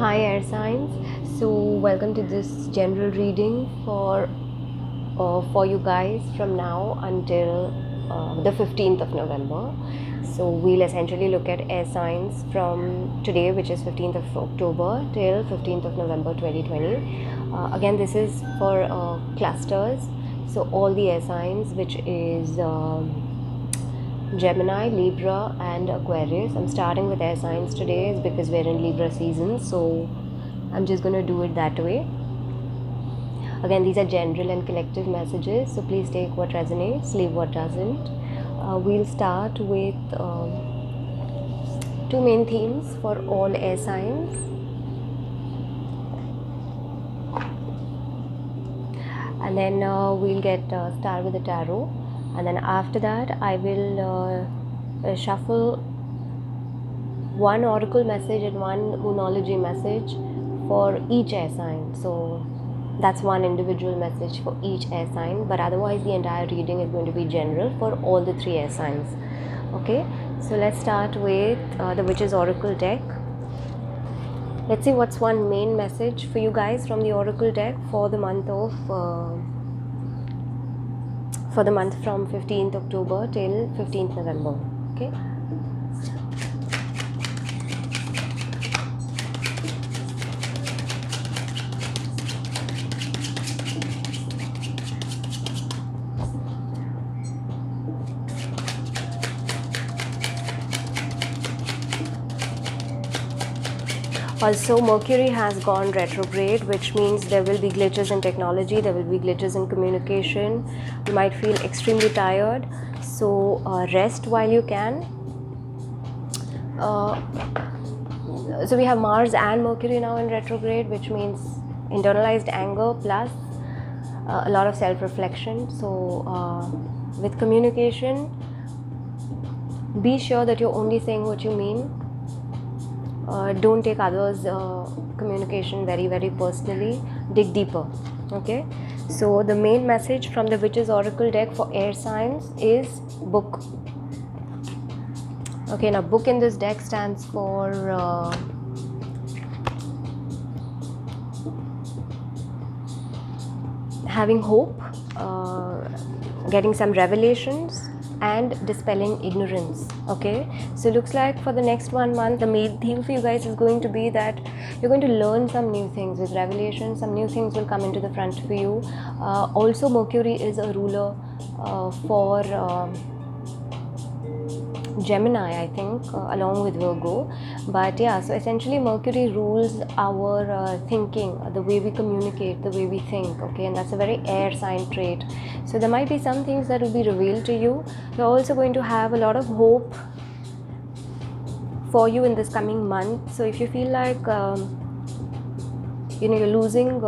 Hi air signs. So welcome to this general reading for you guys from now until the 15th of November. So we'll essentially look at air signs from today, which is 15th of October, till 15th of November 2020. Again, this is for clusters. So all the air signs, which is Gemini, Libra and Aquarius. I'm starting with air signs today because we're in Libra season, so I'm just going to do it that way. Again, these are general and collective messages, so please take what resonates, leave what doesn't. We'll start with two main themes for all air signs. And then we'll get start with the tarot, and then after that I will shuffle one oracle message and one moonology message for each air sign. So that's one individual message for each air sign, but otherwise the entire reading is going to be general for all the three air signs. Okay, so let's start with the Witch's Oracle deck. Let's see what's one main message for you guys from the Oracle deck for the month of from 15th October till 15th November. Okay. Also, Mercury has gone retrograde, which means there will be glitches in technology, there will be glitches in communication. You might feel extremely tired, so rest while you can. So we have Mars and Mercury now in retrograde, which means internalized anger plus a lot of self-reflection. So with communication, be sure that you're only saying what you mean. Don't take others' communication very personally. Dig deeper. Okay, so the main message from the Witch's Oracle deck for air signs is book. Okay, now book in this deck stands for having hope, getting some revelations, and dispelling ignorance. Okay, so looks like for the next 1 month the main theme for you guys is going to be that you're going to learn some new things with revelation. Some new things will come into the front for you. Also, Mercury is a ruler for Gemini, I think, along with Virgo. But yeah, so essentially Mercury rules our thinking, the way we communicate, the way we think. Okay, and that's a very air sign trait. So there might be some things that will be revealed to you. You're also going to have a lot of hope for you in this coming month. So if you feel like you're losing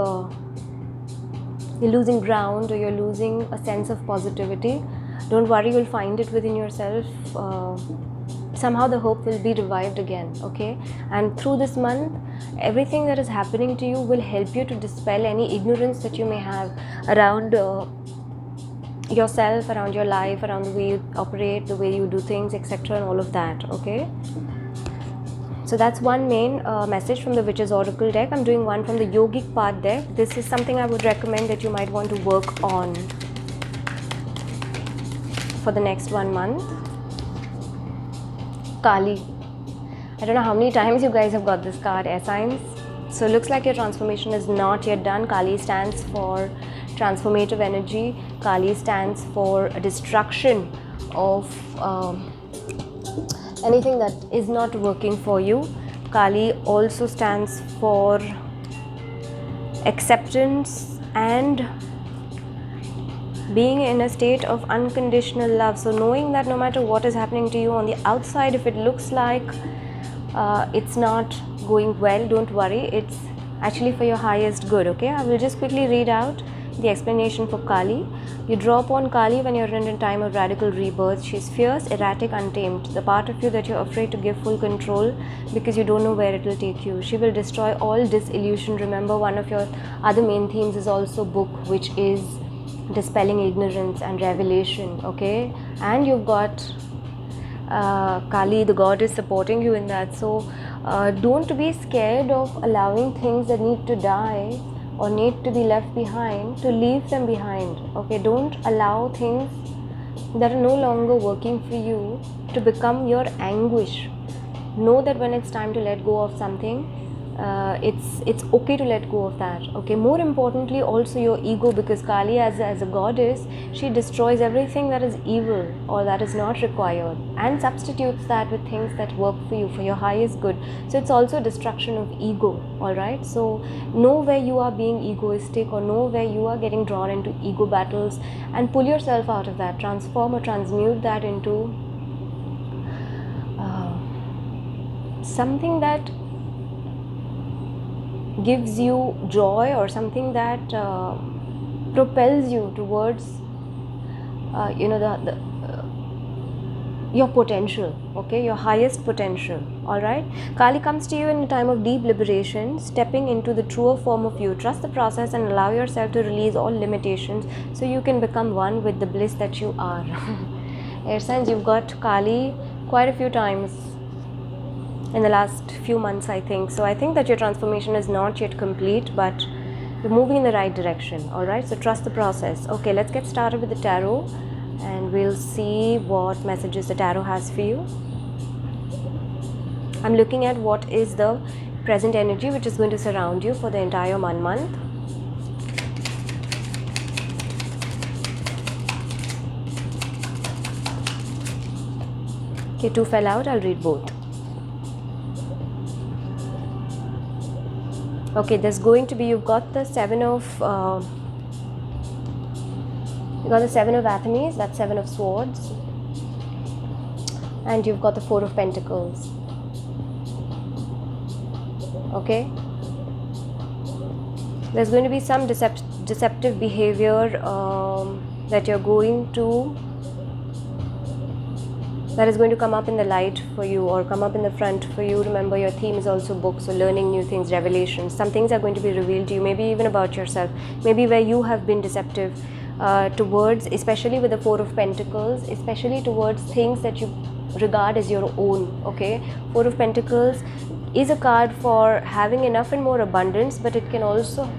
ground, or you're losing a sense of positivity, don't worry, you'll find it within yourself. Somehow the hope will be revived again. Okay, and through this month, everything that is happening to you will help you to dispel any ignorance that you may have around yourself, around your life, around the way you operate, the way you do things, etc., and all of that. Okay, so that's one main message from the Witch's Oracle deck. I'm doing one from the Yogic Path deck. This is something I would recommend that you might want to work on for the next 1 month. Kali. I don't know how many times you guys have got this card, air signs. So it looks like your transformation is not yet done. Kali stands for transformative energy. Kali stands for a destruction of anything that is not working for you. Kali also stands for acceptance and being in a state of unconditional love. So knowing that no matter what is happening to you on the outside, if it looks like it's not going well, don't worry, it's actually for your highest good. Okay, I will just quickly read out the explanation for Kali. You draw upon Kali when you're in a time of radical rebirth. She's fierce, erratic, untamed, the part of you that you're afraid to give full control because you don't know where it will take you. She will destroy all disillusion. Remember, one of your other main themes is also book, which is dispelling ignorance and revelation. Okay, and you've got Kali, the god, is supporting you in that. So Don't be scared of allowing things that need to die or need to be left behind to leave them behind. Okay, don't allow things that are no longer working for you to become your anguish. Know that when it's time to let go of something, it's okay to let go of that. Okay, more importantly also your ego, because Kali as a goddess, she destroys everything that is evil or that is not required and substitutes that with things that work for you for your highest good. So it's also destruction of ego. All right, so know where you are being egoistic, or know where you are getting drawn into ego battles, and pull yourself out of that. Transform or transmute that into something that gives you joy, or something that propels you towards your potential. Okay, your highest potential. All right, Kali comes to you in a time of deep liberation, stepping into the truer form of you. Trust the process and allow yourself to release all limitations so you can become one with the bliss that you are. Air signs, you've got Kali quite a few times in the last few months, I think. So I think that your transformation is not yet complete, but you're moving in the right direction. All right, so trust the process. Okay, let's get started with the tarot, and we'll see what messages the tarot has for you. I'm looking at what is the present energy which is going to surround you for the entire month. Okay, two fell out. I'll read both. Okay, there's going to be, you've got the seven of Athenes, that's 7 of swords, and you've got the 4 of pentacles. Okay, there's going to be some deceptive behavior that you're going to, that is going to come up in the light for you, or come up in the front for you. Remember, your theme is also books, so learning new things, revelations. Some things are going to be revealed to you, maybe even about yourself, maybe where you have been deceptive towards, especially with the 4 of pentacles, especially towards things that you regard as your own. Okay, 4 of pentacles is a card for having enough and more abundance, but it can also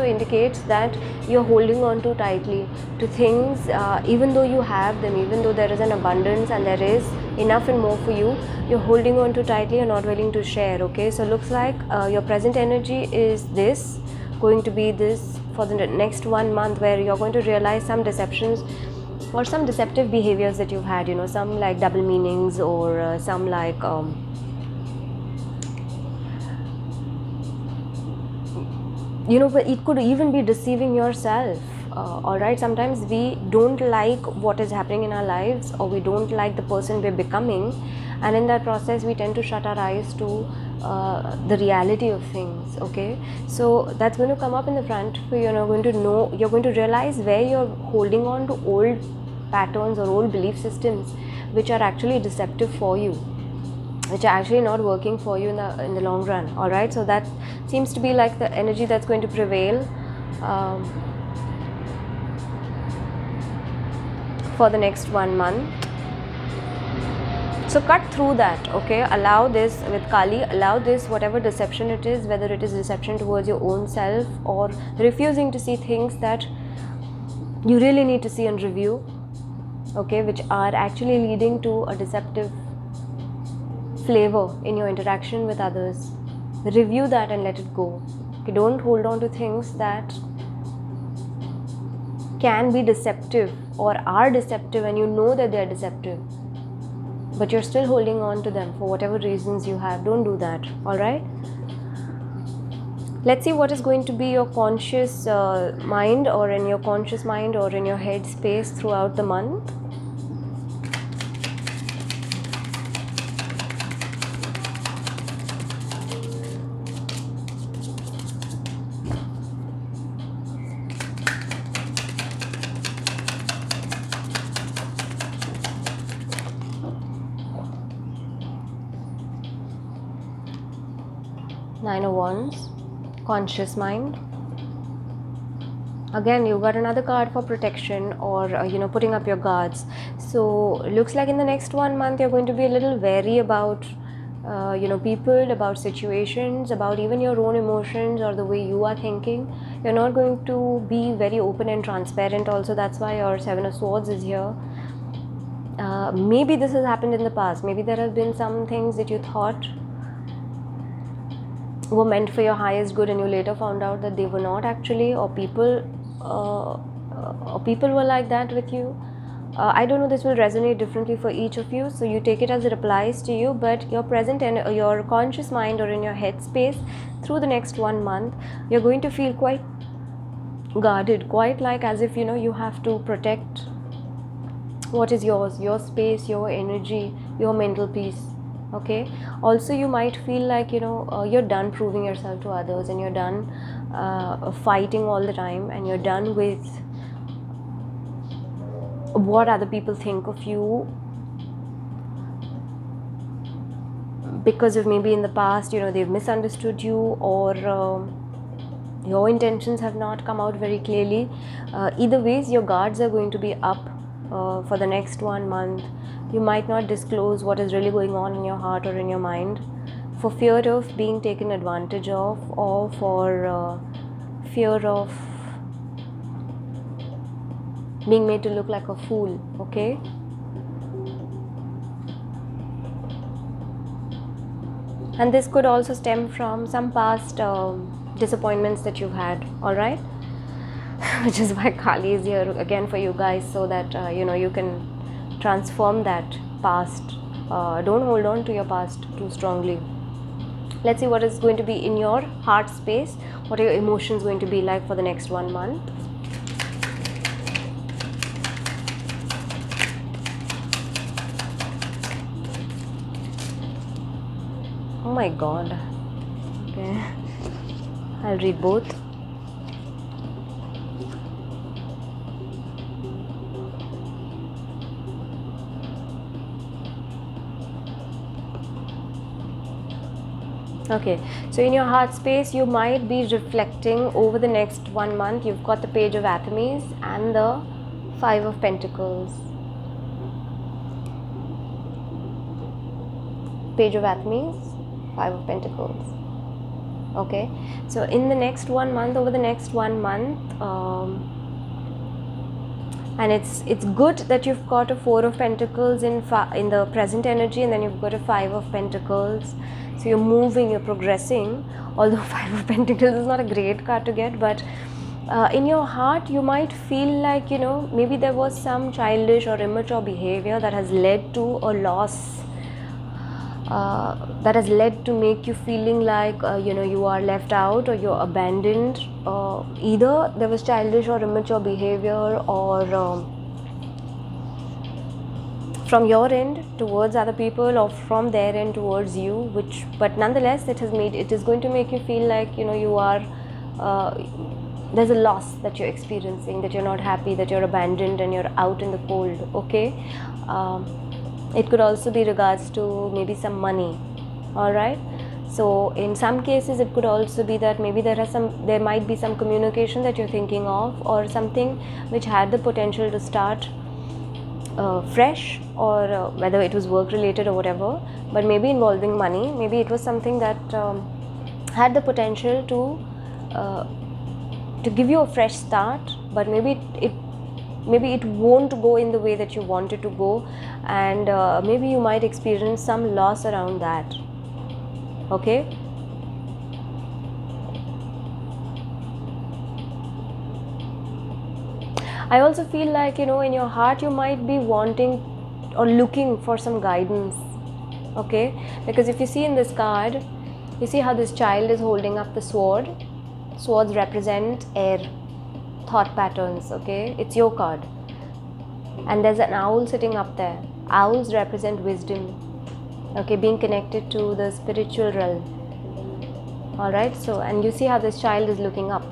indicate that you're holding on too tightly to things, even though you have them, even though there is an abundance and there is enough and more for you, you're holding on too tightly and not willing to share. Okay, so looks like your present energy is going to be this for the next 1 month, where you're going to realize some deceptions or some deceptive behaviors that you've had, some like double meanings, or some like but it could even be deceiving yourself. All right, sometimes we don't like what is happening in our lives, or we don't like the person we're becoming, and in that process we tend to shut our eyes to the reality of things. Okay, so that's going to come up in the front for you. You're going to realize where you're holding on to old patterns or old belief systems which are actually deceptive for you, which are actually not working for you in the long run. All right, so that seems to be like the energy that's going to prevail for the next 1 month. So cut through that. Okay, allow this with Kali, allow this, whatever deception it is, whether it is deception towards your own self, or refusing to see things that you really need to see and review, okay, which are actually leading to a deceptive flavor in your interaction with others. Review that and let it go. Okay, don't hold on to things that can be deceptive or are deceptive, and you know that they are deceptive, but you're still holding on to them for whatever reasons you have. Don't do that. All right, let's see what is going to be your conscious mind, or in your conscious mind, or in your head space throughout the month. Nine of Wands, conscious mind. Again, you've got another card for protection, or putting up your guards. So looks like in the next 1 month you're going to be a little wary about people, about situations, about even your own emotions or the way you are thinking. You're not going to be very open and transparent also. That's why your Seven of Swords is here. Maybe this has happened in the past. Maybe there have been some things that you thought were meant for your highest good and you later found out that they were not actually, or people were like that with you. I don't know, this will resonate differently for each of you, so you take it as it applies to you. But your present and your conscious mind, or in your head space, through the next 1 month, you're going to feel quite guarded, quite like as if you have to protect what is yours, your space, your energy, your mental peace. Okay, also you might feel like you're done proving yourself to others, and you're done fighting all the time, and you're done with what other people think of you, because of maybe in the past they've misunderstood you, or your intentions have not come out very clearly. Either ways, your guards are going to be up for the next 1 month. You might not disclose what is really going on in your heart or in your mind, for fear of being taken advantage of, or for fear of being made to look like a fool. Okay, and this could also stem from some past disappointments that you've had. All right, which is why Kali is here again for you guys, so that you can transform that past. Don't hold on to your past too strongly. Let's see what is going to be in your heart space. What are your emotions going to be like for the next 1 month? Oh my god. Okay, I'll read both. Okay, so in your heart space, you might be reflecting over the next 1 month. You've got the Page of Athenes and the Five of Pentacles. Page of Athenes, Five of Pentacles. Okay, so in the next 1 month, over the next 1 month, and it's good that you've got a Four of Pentacles in the present energy, and then you've got a Five of Pentacles. So you're moving, you're progressing. Although Five of Pentacles is not a great card to get, but in your heart you might feel like maybe there was some childish or immature behavior that has led to a loss, that has led to make you feeling like you are left out or you're abandoned. Either there was childish or immature behavior, or from your end towards other people, or from their end towards you, but nonetheless it is going to make you feel like you are there's a loss that you're experiencing, that you're not happy, that you're abandoned and you're out in the cold. Okay, it could also be regards to maybe some money. All right, so in some cases it could also be that maybe there might be some communication that you're thinking of, or something which had the potential to start fresh, or whether it was work related or whatever, but maybe involving money. Maybe it was something that had the potential to give you a fresh start, but maybe it won't go in the way that you want it to go, and maybe you might experience some loss around that. Okay, I also feel like in your heart you might be wanting or looking for some guidance. Okay, because if you see in this card, you see how this child is holding up the sword. Swords represent air, thought patterns. Okay, it's your card, and there's an owl sitting up there. Owls represent wisdom. Okay, being connected to the spiritual realm. All right, so, and you see how this child is looking up.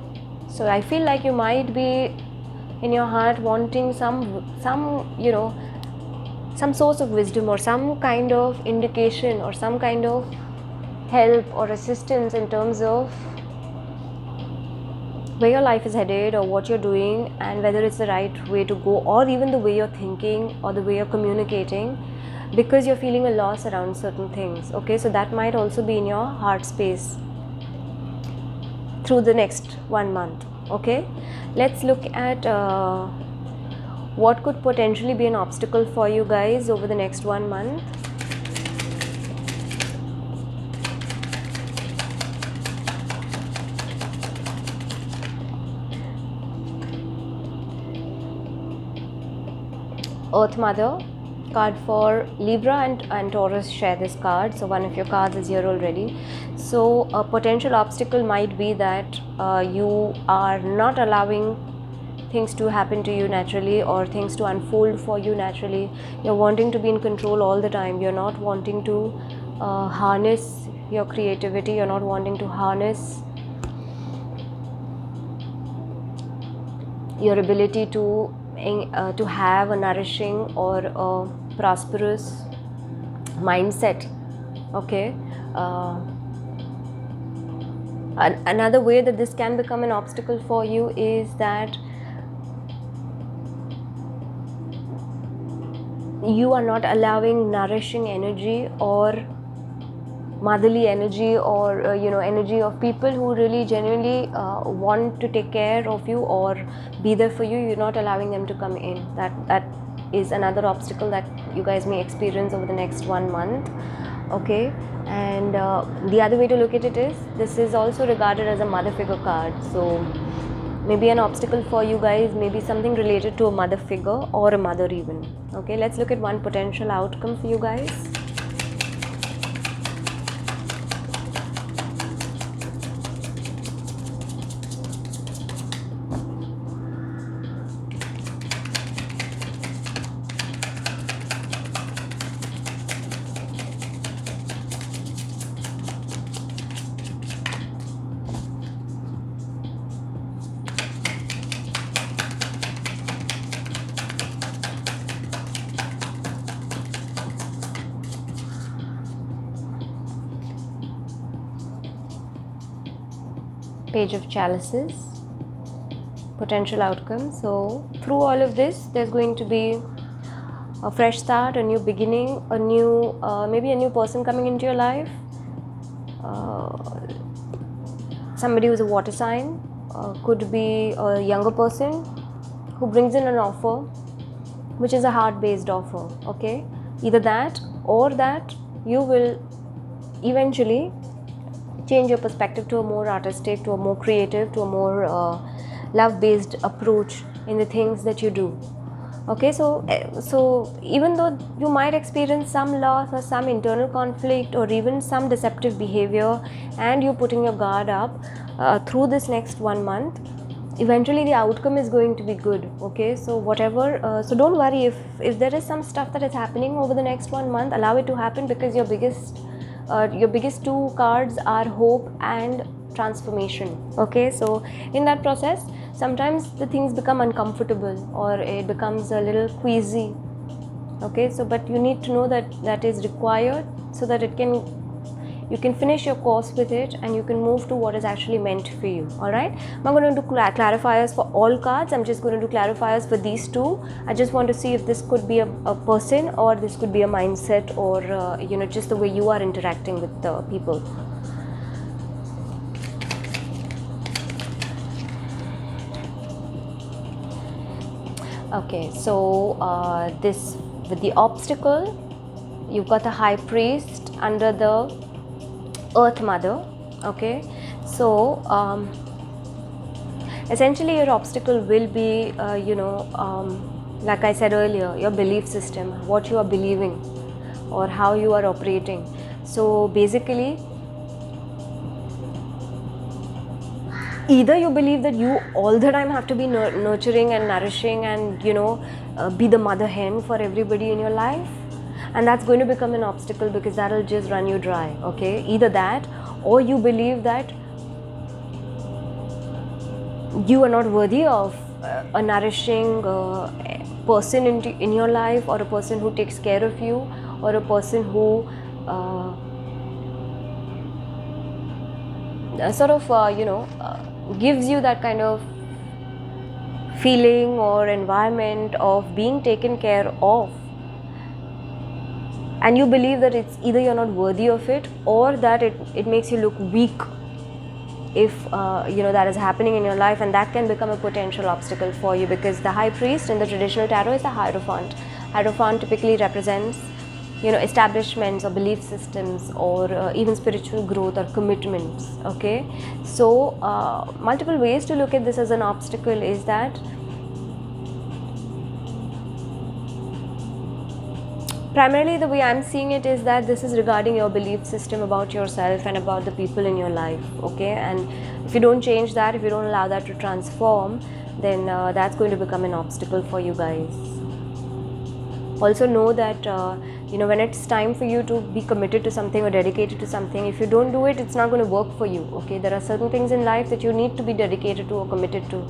So I feel like you might be in your heart wanting some source of wisdom, or some kind of indication, or some kind of help or assistance in terms of where your life is headed, or what you're doing, and whether it's the right way to go, or even the way you're thinking or the way you're communicating. because you're feeling a loss around certain things. Okay, so that might also be in your heart space through the next 1 month. Okay, let's look at what could potentially be an obstacle for you guys over the next 1 month. Earth Mother card for Libra and Taurus share this card, so one of your cards is here already. So a potential obstacle might be that you are not allowing things to happen to you naturally, or things to unfold for you naturally. You're wanting to be in control all the time. You're not wanting to harness your creativity. You're not wanting to harness your ability to have a nourishing or a prosperous mindset. Okay, another way that this can become an obstacle for you is that you are not allowing nourishing energy or motherly energy, or energy of people who really genuinely want to take care of you or be there for you. You're not allowing them to come in. That is another obstacle that you guys may experience over the next 1 month. Okay, and the other way to look at it is, this is also regarded as a mother figure card. So maybe an obstacle for you guys, maybe something related to a mother figure or a mother even. Okay, let's look at one potential outcome for you guys. Page of Chalices, potential outcome. So through all of this, there's going to be a fresh start, a new beginning, a new maybe a new person coming into your life, somebody who's a water sign, could be a younger person who brings in an offer which is a heart-based offer. Okay, either that or that you will eventually change your perspective to a more artistic, to a more creative, to a more love-based approach in the things that you do. Okay, so even though you might experience some loss or some internal conflict or even some deceptive behavior, and you're putting your guard up through this next 1 month, eventually the outcome is going to be good. Okay, so whatever, so don't worry if there is some stuff that is happening over the next 1 month. Allow it to happen, because your biggest two cards are hope and transformation. Okay, so in that process, sometimes the things become uncomfortable or it becomes a little queasy. Okay, so but you need to know that that is required, so that you can finish your course with it and you can move to what is actually meant for you. All right, I'm not going to do clarifiers for all cards. I'm just going to do clarifiers for these two. I just want to see if this could be a person, or this could be a mindset, or just the way you are interacting with the people. Okay, so this, with the obstacle, you've got the High Priest under the Earth Mother. Okay, so essentially your obstacle will be like I said earlier, your belief system, what you are believing or how you are operating. So basically, either you believe that you all the time have to be nurturing and nourishing and be the mother hen for everybody in your life, and that's going to become an obstacle, because that'll just run you dry. Okay, either that, or you believe that you are not worthy of a nourishing person in your life, or a person who takes care of you, or a person who gives you that kind of feeling or environment of being taken care of. and you believe that it's either you're not worthy of it, or that it makes you look weak if that is happening in your life, and that can become a potential obstacle for you, because the high priest in the traditional tarot is the Hierophant. Hierophant typically represents establishments or belief systems, or even spiritual growth or commitments. Okay, so multiple ways to look at this as an obstacle is that primarily the way I'm seeing it is that this is regarding your belief system about yourself and about the people in your life. Okay, and if you don't change that, if you don't allow that to transform, then that's going to become an obstacle for you guys. Also know that when it's time for you to be committed to something or dedicated to something, if you don't do it, it's not going to work for you. Okay, there are certain things in life that you need to be dedicated to or committed to.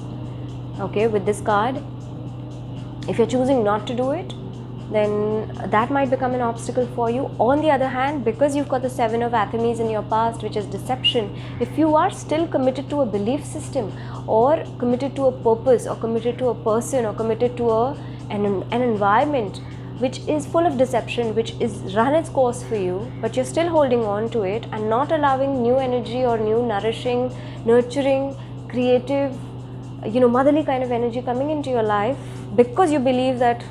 Okay, with this card, if you're choosing not to do it, then that might become an obstacle for you. On the other hand, because you've got the Seven of Athames in your past, which is deception, if you are still committed to a belief system, or committed to a purpose, or committed to a person, or committed to an environment which is full of deception, which is run its course for you, but you're still holding on to it and not allowing new energy or new nourishing, nurturing, creative, motherly kind of energy coming into your life, because you believe that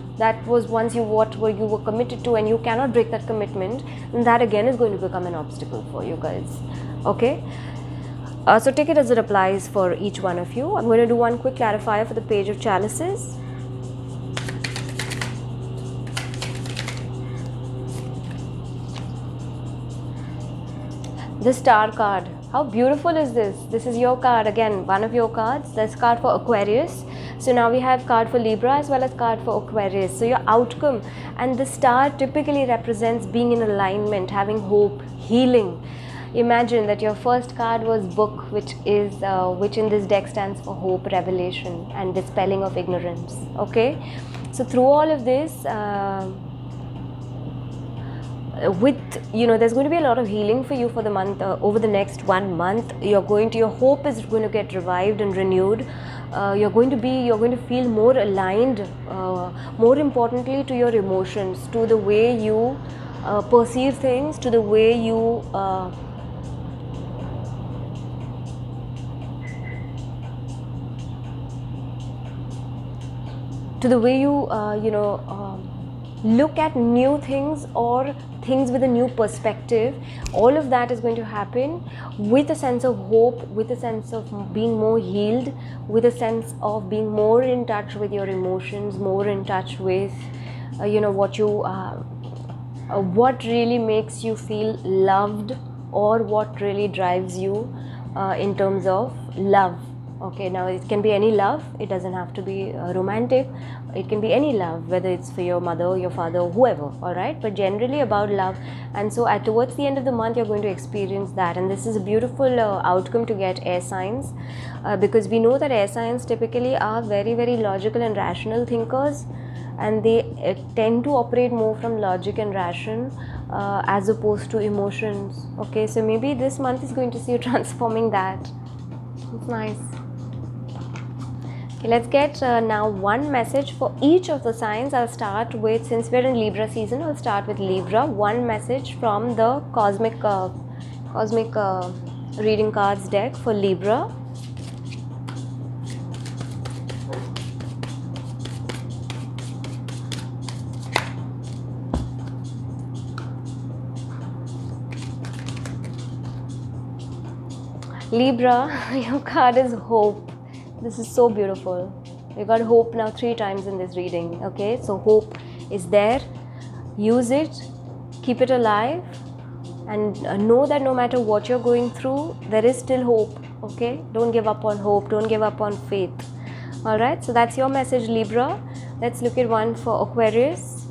was once what you were committed to and you cannot break that commitment, then that again is going to become an obstacle for you guys. Okay, so take it as it applies for each one of you. I'm going to do one quick clarifier for the Page of Chalices. The Star card. How beautiful is this? This is your card, again, one of your cards. That's card for Aquarius. So now we have card for Libra as well as card for Aquarius. So your outcome, and the star typically represents being in alignment, having hope, healing. Imagine that your first card was Book, which in this deck stands for hope, revelation, and dispelling of ignorance. Okay, so through all of this, there's going to be a lot of healing for you for the month, over the next 1 month. Your hope is going to get revived and renewed. You're going to feel more aligned, more importantly to your emotions, to the way you perceive things, to the way you look at new things, or things with a new perspective. All of that is going to happen with a sense of hope, with a sense of being more healed, with a sense of being more in touch with your emotions, more in touch with what really makes you feel loved, or what really drives you in terms of love. Okay, now it can be any love, it doesn't have to be romantic, it can be any love, whether it's for your mother, your father, whoever, alright, but generally about love. And so towards the end of the month, you're going to experience that, and this is a beautiful outcome to get air signs, because we know that air signs typically are very, very logical and rational thinkers, and they tend to operate more from logic and ration as opposed to emotions. Okay, so maybe this month is going to see you transforming that. It's nice. Okay, let's get now one message for each of the signs. I'll start with, since we're in Libra season, I'll start with Libra. One message from the cosmic reading cards deck for Libra. Libra, your card is hope. This is so beautiful. You got hope now 3 times in this reading. Okay, so hope is there. Use it, keep it alive, and know that no matter what you're going through, there is still hope. Okay, don't give up on hope, don't give up on faith. Alright, so that's your message, Libra. Let's look at one for Aquarius.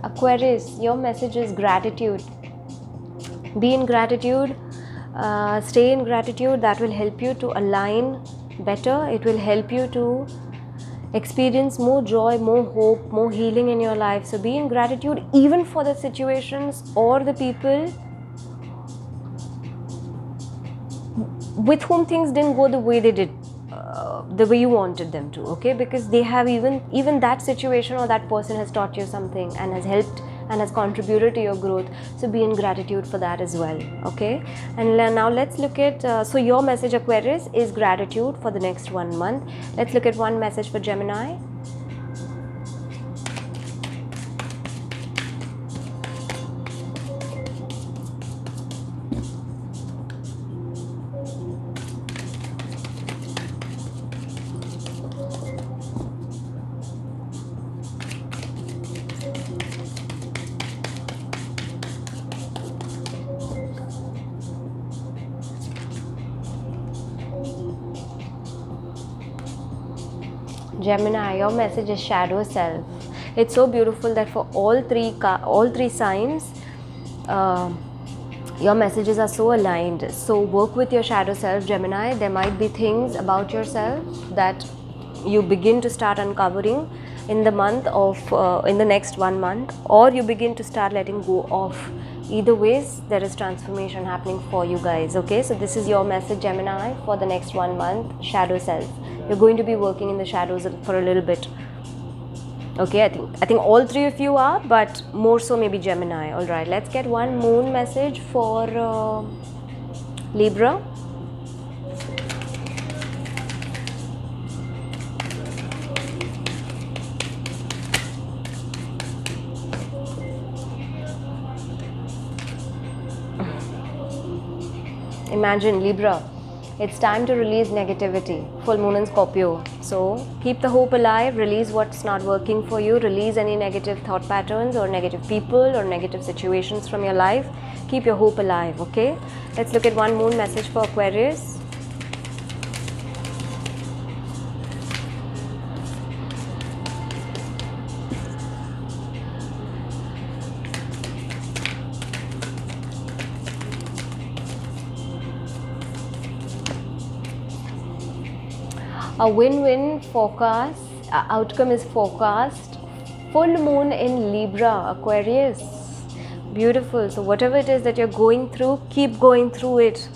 Aquarius, your message is gratitude. Be in gratitude, stay in gratitude. That will help you to align better. It will help you to experience more joy, more hope, more healing in your life. So be in gratitude even for the situations or the people with whom things didn't go the way they did, the way you wanted them to, okay, because they have even that situation or that person has taught you something and has helped and has contributed to your growth. So be in gratitude for that as well, okay. And now let's look at so your message, Aquarius, is gratitude for the next 1 month. Let's look at one message for Gemini. Gemini, your message is shadow self. It's so beautiful that for all three signs, your messages are so aligned. So work with your shadow self, Gemini. There might be things about yourself that you begin to start uncovering in the month of in the next 1 month, or you begin to start letting go of. Either ways, there is transformation happening for you guys, okay. So this is your message, Gemini, for the next 1 month, shadow self. You're going to be working in the shadows for a little bit, okay. I think all three of you are, but more so maybe Gemini. All right, let's get one moon message for Libra. Imagine, Libra, it's time to release negativity. Full moon in Scorpio. So keep the hope alive, release what's not working for you, release any negative thought patterns or negative people or negative situations from your life. Keep your hope alive, okay? Let's look at one moon message for Aquarius. A win-win forecast, outcome is forecast. Full moon in Libra, Aquarius. Beautiful. So whatever it is that you're going through, keep going through it.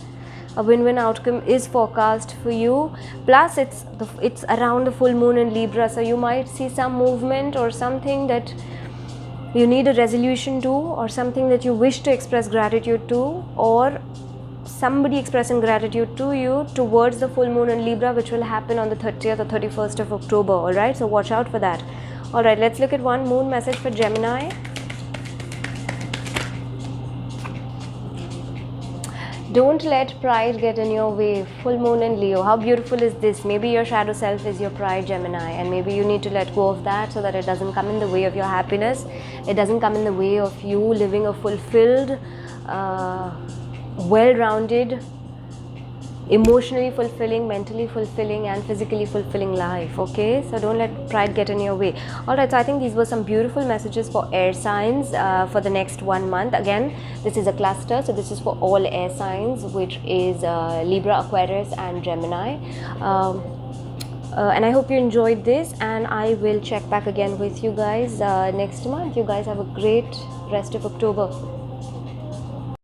A win-win outcome is forecast for you. Plus it's around the full moon in Libra, so you might see some movement or something that you need a resolution to, or something that you wish to express gratitude to, or somebody expressing gratitude to you towards the full moon in Libra, which will happen on the 30th or 31st of October. All right, so watch out for that. All right, let's look at one moon message for Gemini. Don't let pride get in your way. Full moon in Leo. How beautiful is this? Maybe your shadow self is your pride, Gemini, and maybe you need to let go of that so that it doesn't come in the way of your happiness. It doesn't come in the way of you living a fulfilled, well-rounded, emotionally fulfilling, mentally fulfilling and physically fulfilling life, okay. So don't let pride get in your way. All right, so I think these were some beautiful messages for air signs for the next 1 month. Again, this is a cluster, so this is for all air signs, which is Libra, Aquarius and Gemini. And I hope you enjoyed this, and I will check back again with you guys next month. You guys have a great rest of October.